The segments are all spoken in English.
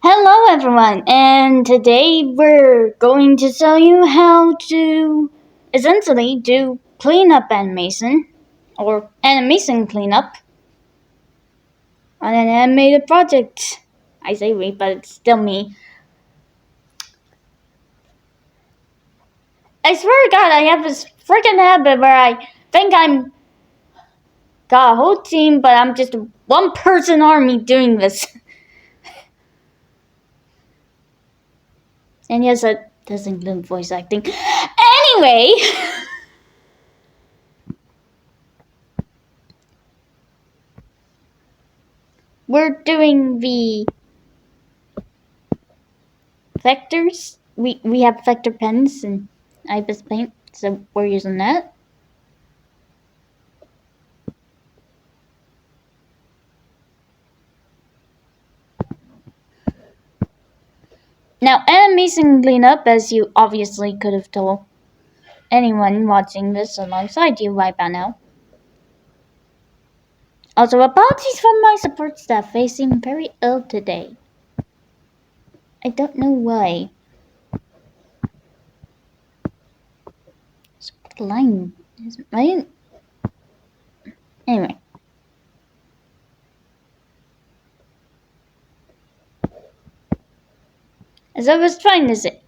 Hello everyone, and today we're going to tell you how to essentially do cleanup animation or animation cleanup on an animated project. I say we, but it's still me. I swear to God, I have this freaking habit where I think I'm got a whole team, but I'm just a one-person army doing this. And yes, that does include voice acting. Anyway, we're doing the vectors. We have vector pens and IBIS paint, so we're using that. Now, animation cleanup, as you obviously could have told anyone watching this alongside you right by now. Also, apologies for my support staff. They seem very ill today. I don't know why. The line is right. Anyway. As I was trying to say.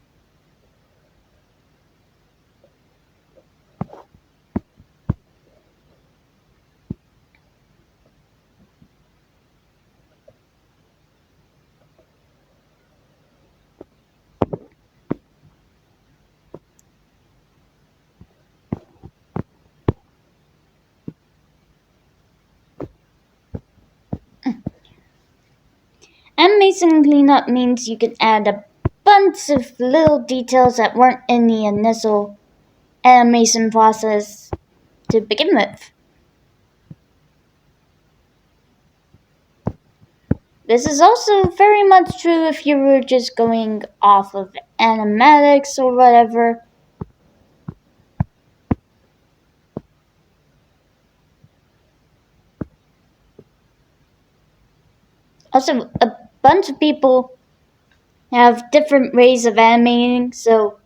Animation cleanup means you can add a bunch of little details that weren't in the initial animation process to begin with. This is also very much true if you were just going off of animatics or whatever. Also, a bunch of people have different ways of animating, so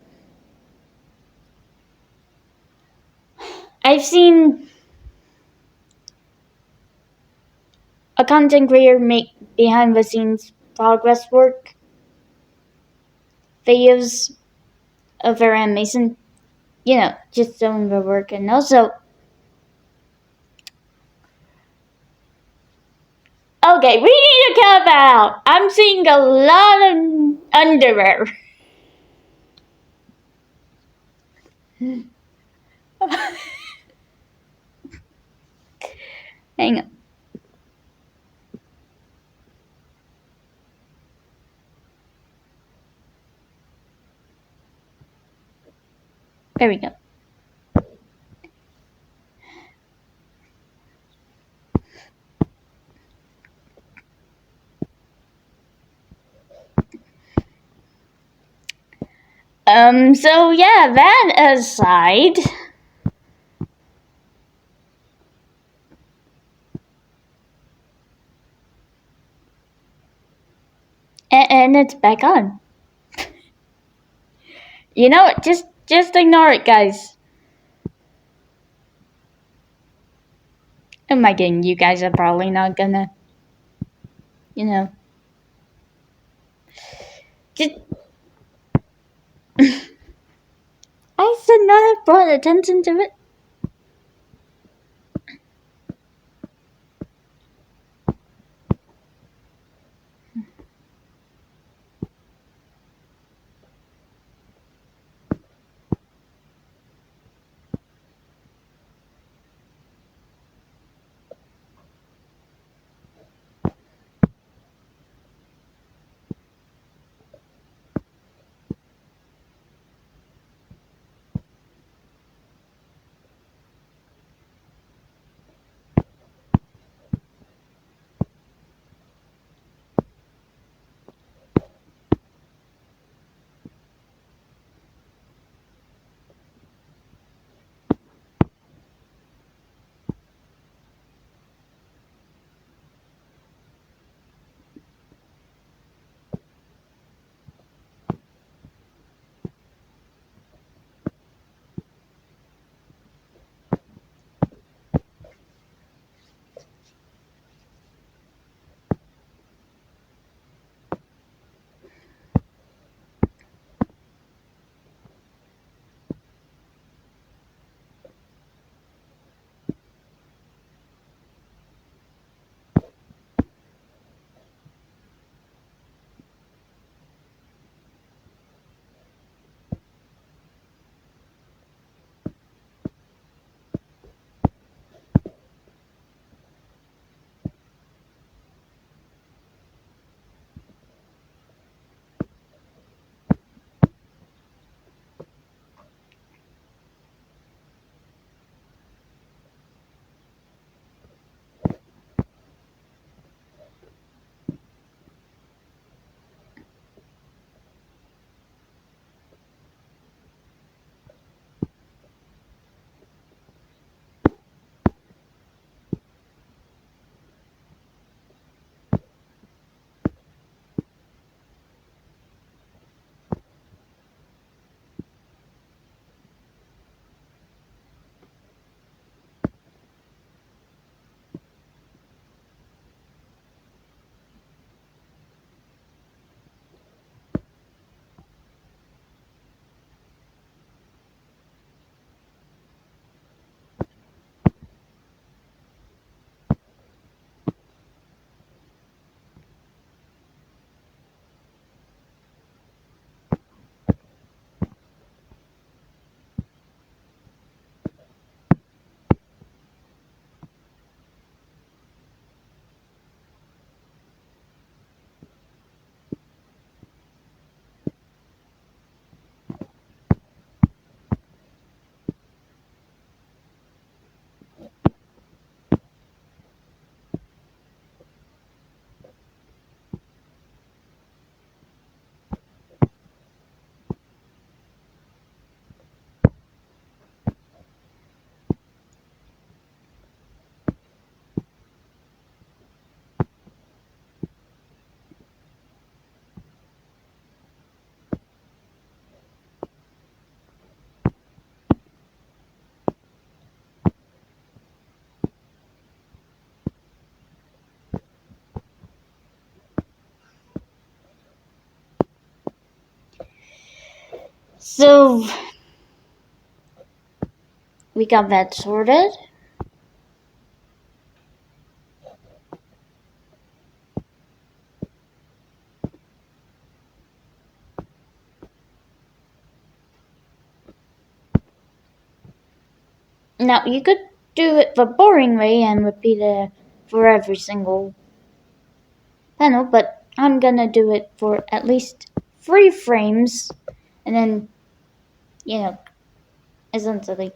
I've seen a content creator make behind the scenes progress work videos of their animation, just showing their work. And also, okay, we need to cut that out. I'm seeing a lot of underwear. Hang on. There we go. So yeah, that aside, and it's back on. You know what? Just ignore it, guys. Oh my god, you guys are probably not gonna, just. I should not have brought attention to it. So we got that sorted. Now you could do it the boring way and repeat it for every single panel, but I'm gonna do it for at least 3 frames, and then, you know, essentially.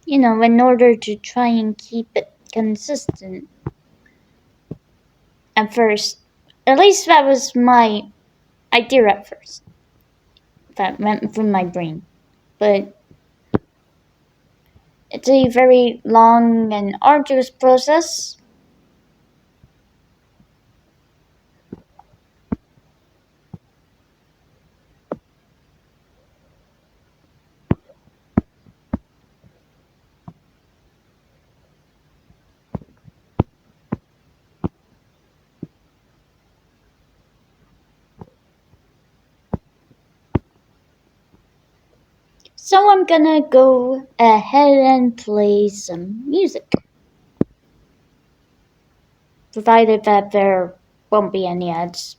In order to try and keep it consistent at first. At least that was my idea at first. That went through my brain. But it's a very long and arduous process. So I'm gonna go ahead and play some music. Provided that there won't be any ads.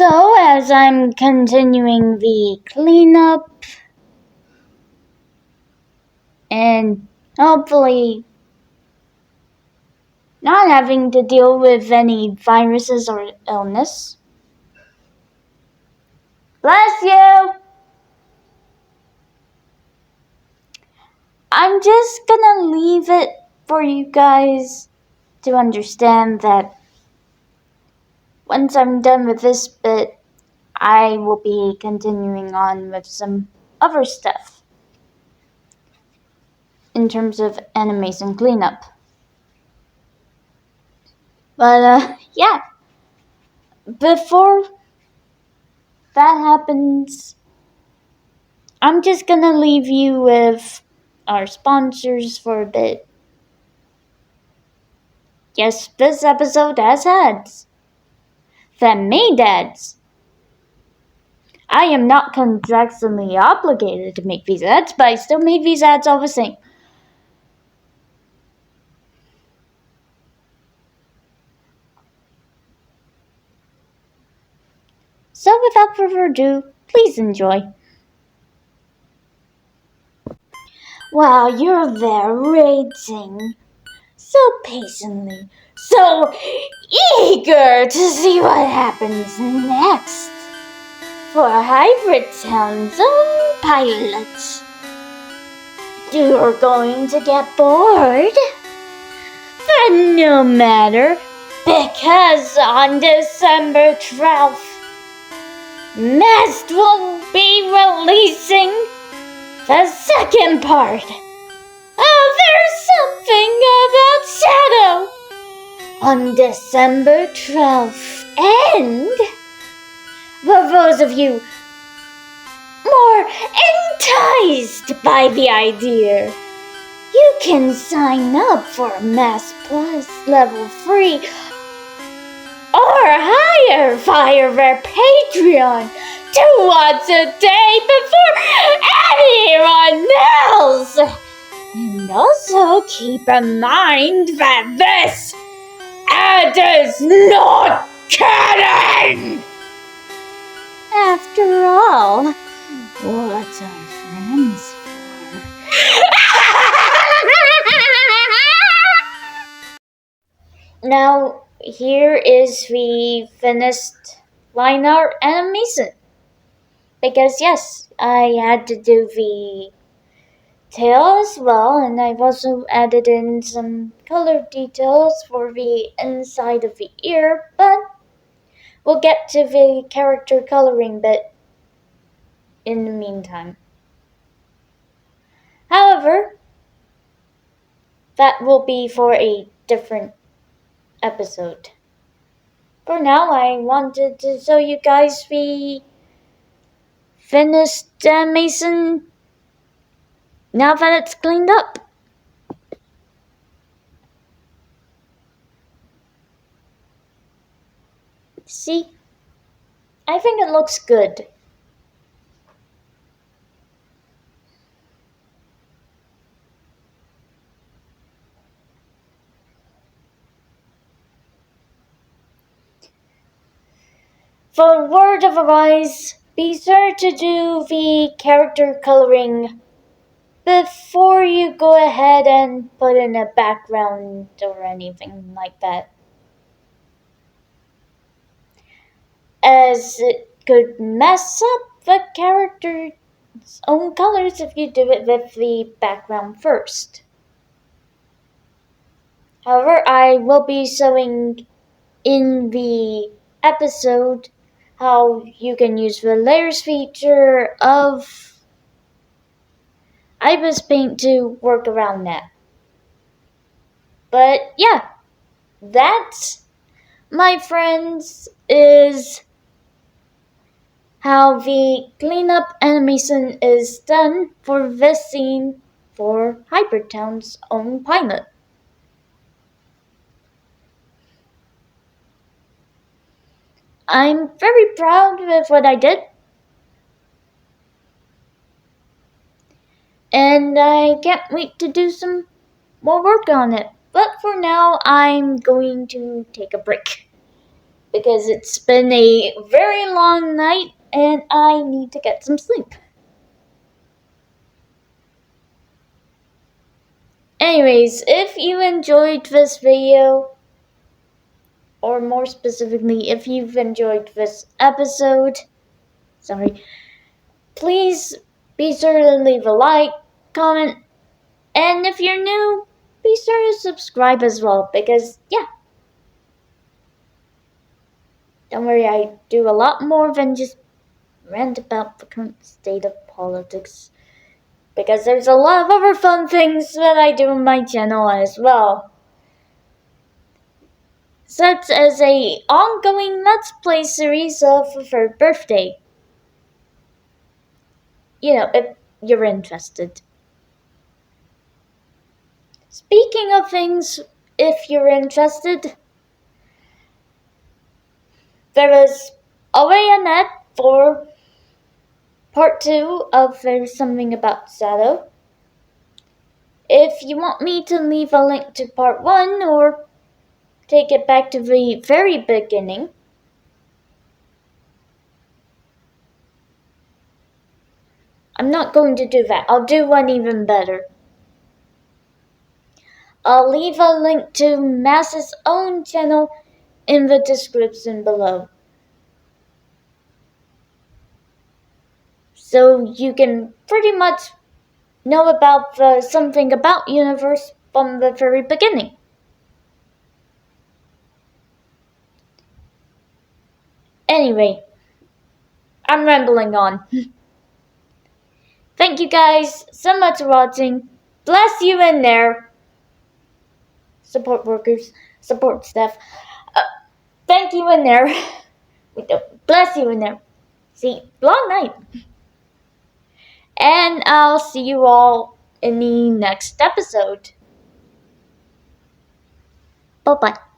Also, as I'm continuing the cleanup and hopefully not having to deal with any viruses or illness. Bless you! I'm just gonna leave it for you guys to understand that once I'm done with this bit, I will be continuing on with some other stuff in terms of animation cleanup. But yeah, before that happens, I'm just gonna leave you with our sponsors for a bit. Yes, this episode has ads. That made ads. I am not contractually obligated to make these ads, but I still made these ads all the same. So without further ado, please enjoy. Wow, you're there waiting so patiently, so eager to see what happens next for Hybridtown's own pilot. You're going to get bored? But no matter, because on December 12th, Mast will be releasing the second part of There's Something About Shadow on December 12th. And for those of you more enticed by the idea, you can sign up for Mass Plus Level 3 or higher via their Patreon 2 watts a day before anyone else. And also keep in mind that this ad is not canon! After all, what are friends for? Now, here is the finished line art animation. Because yes, I had to do the tail as well, and I've also added in some color details for the inside of the ear, but we'll get to the character coloring bit in the meantime. However, that will be for a different episode. For now, I wanted to show you guys the finished animation now that it's cleaned up. See? I think it looks good. For word of advice, be sure to do the character coloring before you go ahead and put in a background or anything like that, as it could mess up the character's own colors if you do it with the background first. However, I will be showing in the episode how you can use the layers feature of Ibis Paint to work around that. But yeah, that, my friends, is how the cleanup animation is done for this scene for Hybridtown's own pilot. I'm very proud with what I did. And I can't wait to do some more work on it. But for now, I'm going to take a break. because it's been a very long night and I need to get some sleep. Anyways, if you enjoyed this video, or more specifically, if you've enjoyed this episode, please be sure to leave a like, comment, and if you're new, be sure to subscribe as well, because, yeah, don't worry, I do a lot more than just rant about the current state of politics, because there's a lot of other fun things that I do on my channel as well. Such as a ongoing Let's Play series of the third birthday. If you're interested. Speaking of things, if you're interested, there is already an ad for part 2 of There's Something About Shadow. If you want me to leave a link to part 1 or take it back to the very beginning, I'm not going to do that. I'll do one even better. I'll leave a link to Mass's own channel in the description below. So you can pretty much know about the Something About universe from the very beginning. Anyway, I'm rambling on. Thank you guys so much for watching. Bless you in there. Support workers, support staff. Thank you in there. Bless you in there. See, long night. And I'll see you all in the next episode. Bye-bye.